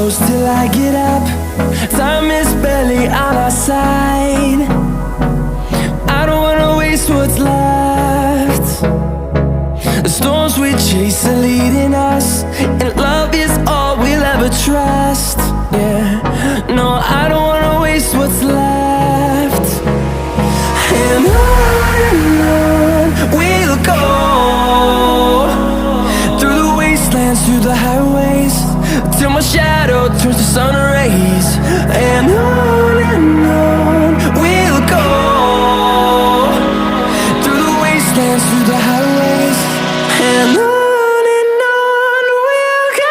close till I get up. Time is barely on our side. I don't wanna waste what's left. The storms we chase are leading us, and love is all we'll ever trust. Yeah, no, I don't wanna waste what's left. And on we'll go, through the wastelands, through the highways, till my shadow turns to sun rays. And on we'll go, through the wastelands, through the highways, and on we'll go.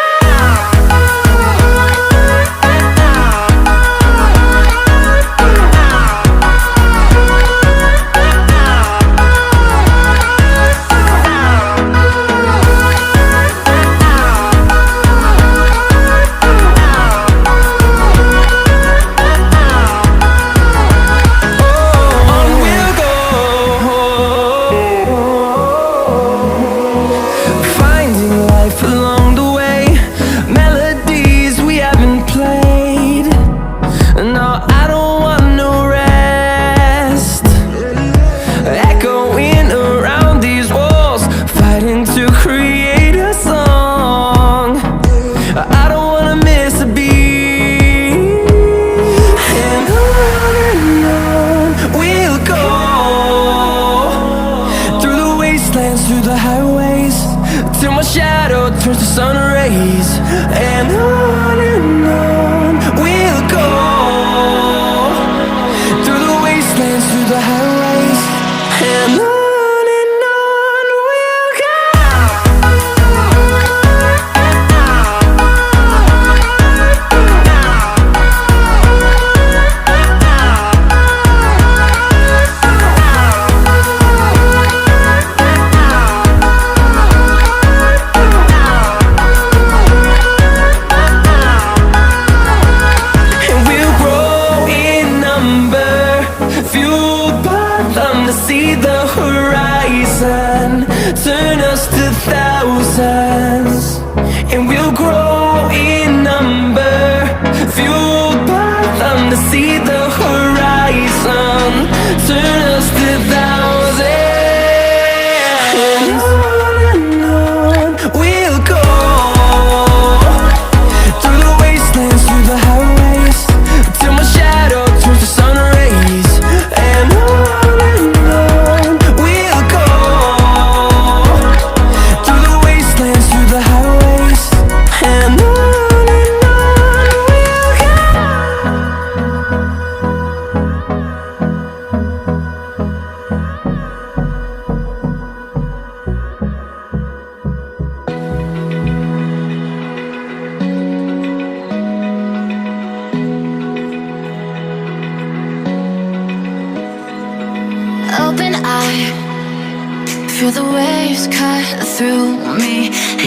Through the highways, till my shadow turns to sun rays. And on we'll go, through the wastelands, through the highways, and on we'll go. See the horizon, turn us to thousands, and we'll grow in number, fueled by them. To see the horizon, turn us to thousands, and on we'll go, through the wastelands, through the highways, till my shadow turns to sun rays. And open eye, feel the waves cut through me,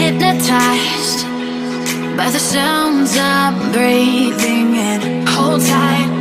hypnotized by the sounds I'm breathing in. Hold tight,